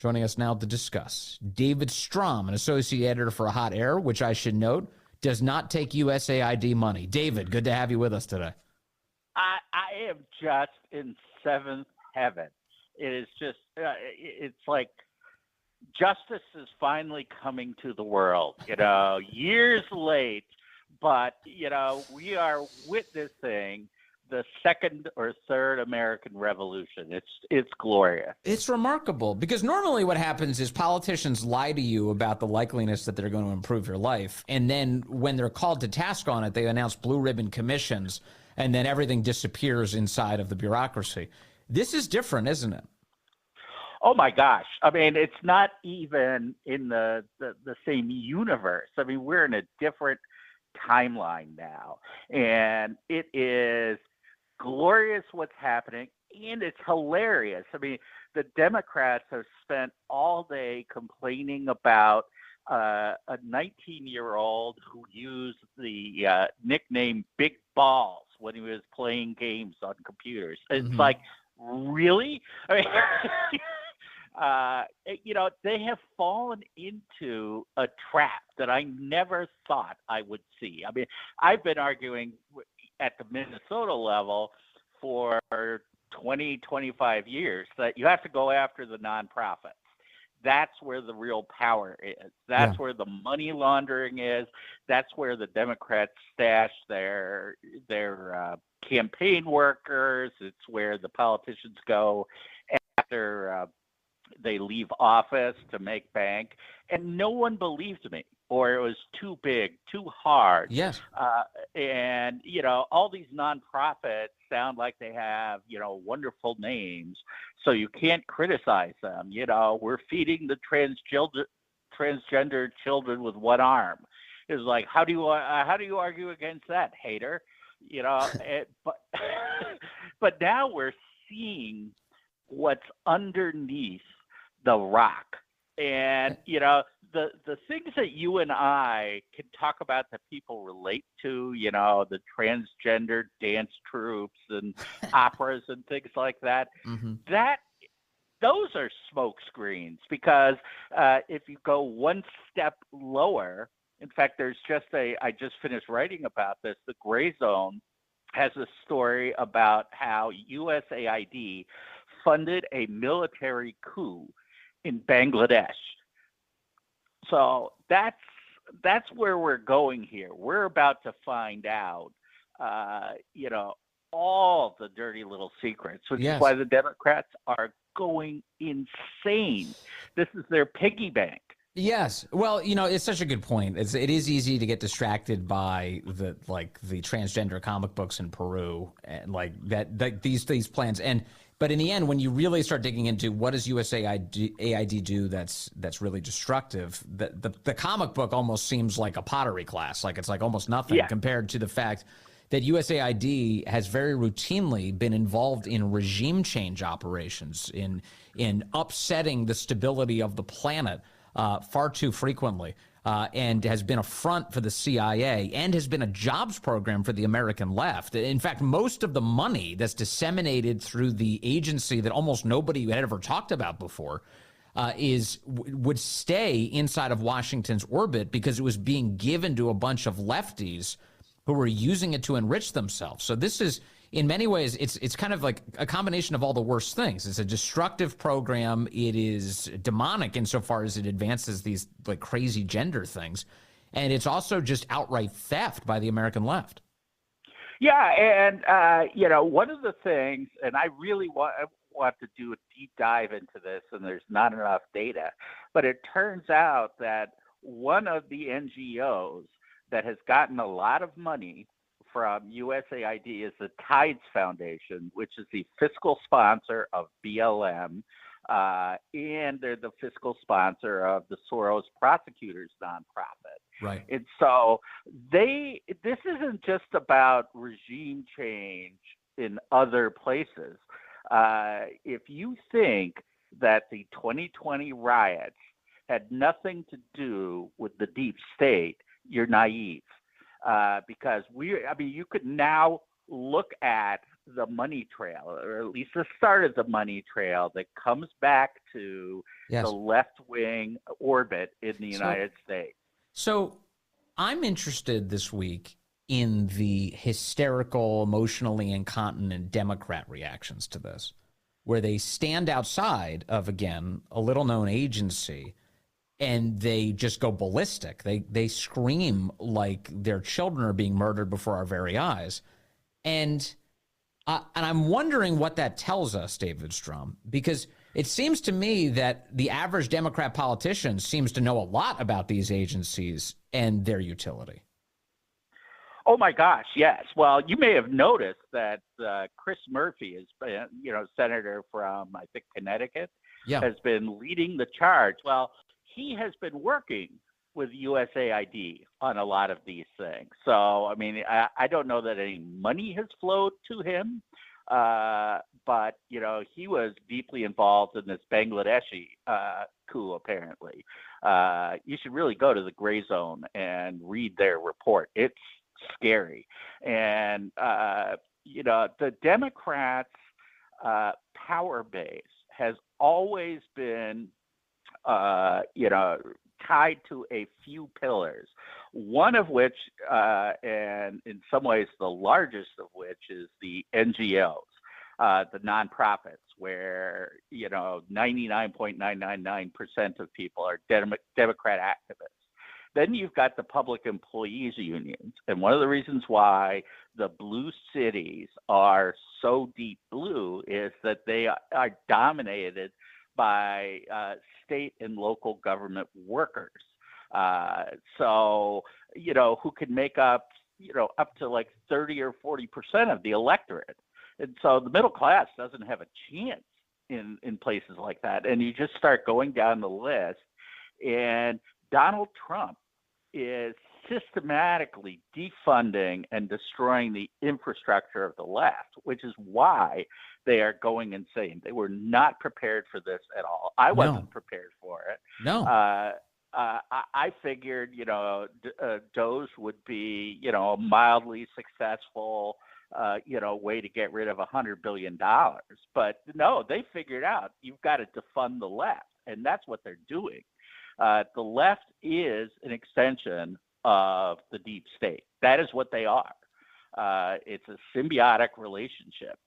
Joining us now to discuss, David Strom, an associate editor for Hot Air, which I should note does not take USAID money. David, good to have you with us today. I am just in seventh heaven. It is just, it's like justice is finally coming to the world, years late, but, we are witnessing the second or third American Revolution. It's glorious. It's remarkable because normally what happens is politicians lie to you about the likeliness that they're going to improve your life. And then when they're called to task on it, they announce blue ribbon commissions and then everything disappears inside of the bureaucracy. This is different, isn't it? Oh my gosh. I mean, it's not even in the same universe. I mean, we're in a different timeline now. And it is glorious what's happening, and it's hilarious. I mean, the Democrats have spent all day complaining about a 19-year-old who used the nickname Big Balls when he was playing games on computers. It's like, really? I mean, they have fallen into a trap that I never thought I would see. I mean, I've been arguing at the Minnesota level for 20, 25 years that you have to go after the nonprofits. That's where the real power is. That's where the money laundering is. That's where the Democrats stash their campaign workers. It's where the politicians go after they leave office to make bank. And no one believed me, or it was too big, too hard. Yes. And, all these nonprofits sound like they have, wonderful names, so you can't criticize them. We're feeding the transgender children with one arm. It's like, how do you argue against that, hater? But now we're seeing what's underneath the rock. And, the things that you and I can talk about that people relate to, the transgender dance troupes and operas and things like that, those are smoke screens, because if you go one step lower, in fact, I just finished writing about this, the Gray Zone has a story about how USAID funded a military coup in Bangladesh. So that's where we're going here. We're about to find out, all the dirty little secrets, which is why the Democrats are going insane. This is their piggy bank. Yes. Well, it's such a good point. It is easy to get distracted by the transgender comic books in Peru and these plans. But in the end, when you really start digging into what does USAID do that's really destructive, the comic book almost seems like a pottery class. Like it's like almost nothing compared to the fact that USAID has very routinely been involved in regime change operations, in upsetting the stability of the planet far too frequently, and has been a front for the CIA and has been a jobs program for the American left. In fact, most of the money that's disseminated through the agency that almost nobody had ever talked about before would stay inside of Washington's orbit because it was being given to a bunch of lefties who were using it to enrich themselves. So this is, in many ways, it's kind of like a combination of all the worst things. It's a destructive program. It is demonic insofar as it advances these crazy gender things. And it's also just outright theft by the American left. Yeah. And, one of the things, and I really want to do a deep dive into this, and there's not enough data, but it turns out that one of the NGOs that has gotten a lot of money from USAID is the Tides Foundation, which is the fiscal sponsor of BLM, and they're the fiscal sponsor of the Soros Prosecutors nonprofit. Right. And so this isn't just about regime change in other places. If you think that the 2020 riots had nothing to do with the deep state, you're naive. Because you could now look at the money trail, or at least the start of the money trail that comes back to the left-wing orbit in the United States. So I'm interested this week in the hysterical, emotionally incontinent Democrat reactions to this, where they stand outside of, again, a little-known agency, and they just go ballistic. They scream like their children are being murdered before our very eyes. And I'm wondering what that tells us, David Strom, because it seems to me that the average Democrat politician seems to know a lot about these agencies and their utility. Oh my gosh, yes. Well, you may have noticed that Chris Murphy is, senator from, I think, Connecticut, has been leading the charge. Well, he has been working with USAID on a lot of these things. So, I mean, I don't know that any money has flowed to him, but, he was deeply involved in this Bangladeshi coup, apparently. You should really go to the Gray Zone and read their report. It's scary. And, the Democrats' power base has always been, tied to a few pillars, one of which, and in some ways the largest of which, is the NGOs, the nonprofits, where 99.999% of people are Democrat activists. Then you've got the public employees unions, and one of the reasons why the blue cities are so deep blue is that they are dominated by state and local government workers. So, who can make up, up to like 30 or 40% of the electorate. And so the middle class doesn't have a chance in places like that. And you just start going down the list, and Donald Trump is systematically defunding and destroying the infrastructure of the left, which is why they are going insane. They were not prepared for this at all. I wasn't prepared for it. No. I figured, Doge would be, a mildly successful, way to get rid of $100 billion. But no, they figured out you've got to defund the left, and that's what they're doing. The left is an extension of the deep state. That is what they are. It's a symbiotic relationship.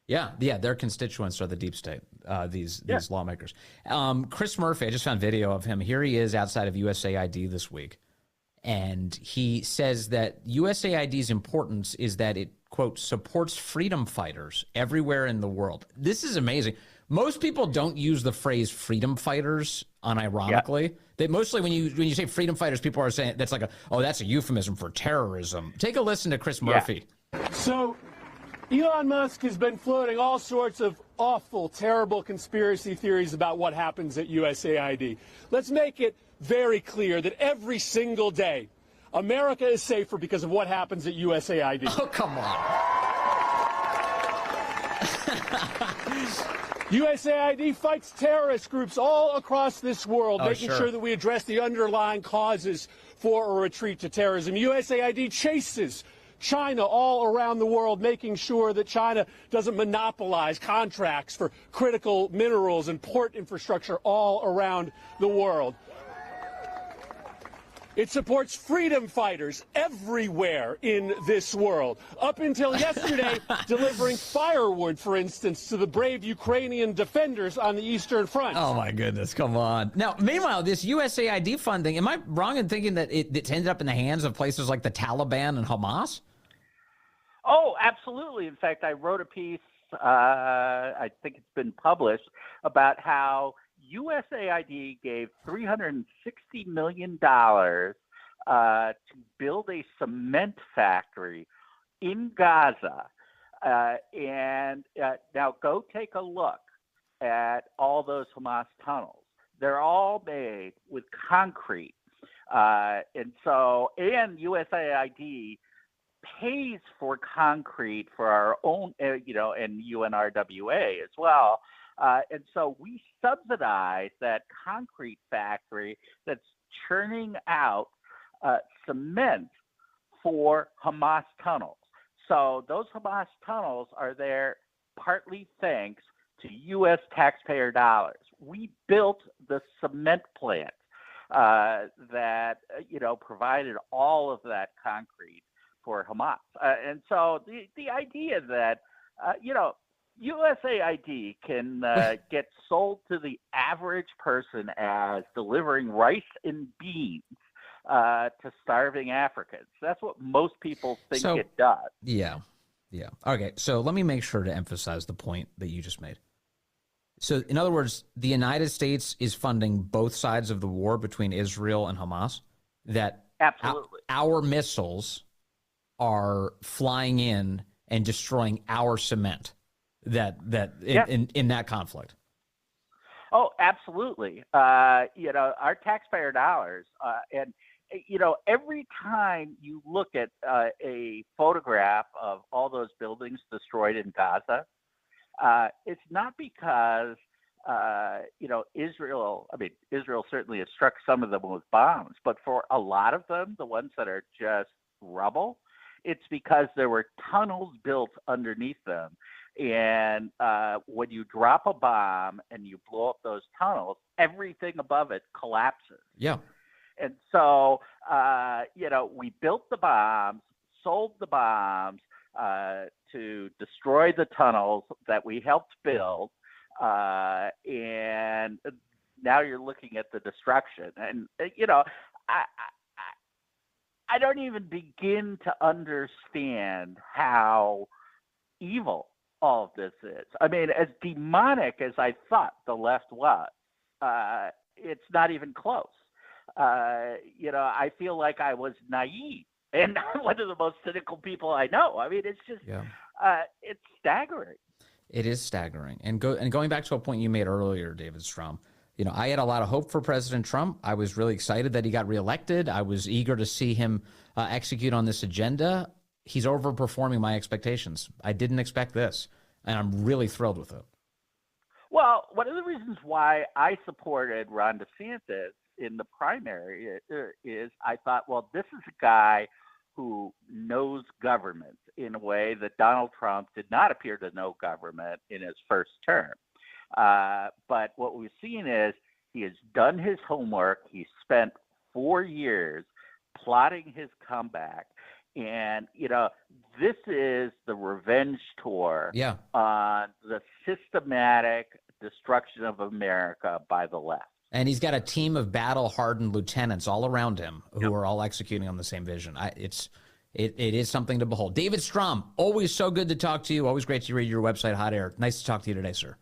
Yeah, their constituents are the deep state, these lawmakers. Chris Murphy, I just found video of him. Here he is outside of USAID this week. And he says that USAID's importance is that it, quote, supports freedom fighters everywhere in the world. This is amazing. Most people don't use the phrase freedom fighters unironically. Yeah. They mostly, when you say freedom fighters, people are saying that's like that's a euphemism for terrorism. Take a listen to Chris Murphy. So Elon Musk has been floating all sorts of awful, terrible conspiracy theories about what happens at USAID. Let's make it very clear that every single day, America is safer because of what happens at USAID. Oh, come on. USAID fights terrorist groups all across this world, making sure that we address the underlying causes for a retreat to terrorism. USAID chases China all around the world, making sure that China doesn't monopolize contracts for critical minerals and port infrastructure all around the world. It supports freedom fighters everywhere in this world. Up until yesterday, delivering firewood, for instance, to the brave Ukrainian defenders on the Eastern Front. Oh, my goodness. Come on. Now, meanwhile, this USAID funding, am I wrong in thinking that it's ended up in the hands of places like the Taliban and Hamas? Oh, absolutely. In fact, I wrote a piece, I think it's been published, about how USAID gave $360 million to build a cement factory in Gaza. And now go take a look at all those Hamas tunnels. They're all made with concrete. And USAID pays for concrete for our own, and UNRWA as well. And so we subsidize that concrete factory that's churning out cement for Hamas tunnels. So those Hamas tunnels are there partly thanks to U.S. taxpayer dollars. We built the cement plant that provided all of that concrete for Hamas. And so the idea that USAID can get sold to the average person as delivering rice and beans to starving Africans. That's what most people think it does. Yeah. Okay, so let me make sure to emphasize the point that you just made. So, in other words, the United States is funding both sides of the war between Israel and Hamas. That absolutely our missiles are flying in and destroying our cement. In that conflict. Oh, absolutely. Our taxpayer dollars, and every time you look at a photograph of all those buildings destroyed in Gaza, it's not because Israel. I mean, Israel certainly has struck some of them with bombs, but for a lot of them, the ones that are just rubble, it's because there were tunnels built underneath them. And when you drop a bomb and you blow up those tunnels, everything above it collapses. Yeah. And so, we built the bombs, sold the bombs to destroy the tunnels that we helped build. And now you're looking at the destruction. And, I don't even begin to understand how evil all of this is. I mean, as demonic as I thought the left was, it's not even close. I feel like I was naive and one of the most cynical people I know. I mean, it's just, it's staggering. It is staggering. And going back to a point you made earlier, David Strom, I had a lot of hope for President Trump. I was really excited that he got reelected. I was eager to see him execute on this agenda. He's overperforming my expectations. I didn't expect this, and I'm really thrilled with it. Well, one of the reasons why I supported Ron DeSantis in the primary is I thought, well, this is a guy who knows government in a way that Donald Trump did not appear to know government in his first term. But what we've seen is he has done his homework. He spent 4 years plotting his comeback. And, this is the revenge tour on the systematic destruction of America by the left. And he's got a team of battle-hardened lieutenants all around him who are all executing on the same vision. It is something to behold. David Strom, always so good to talk to you. Always great to read your website, Hot Air. Nice to talk to you today, sir.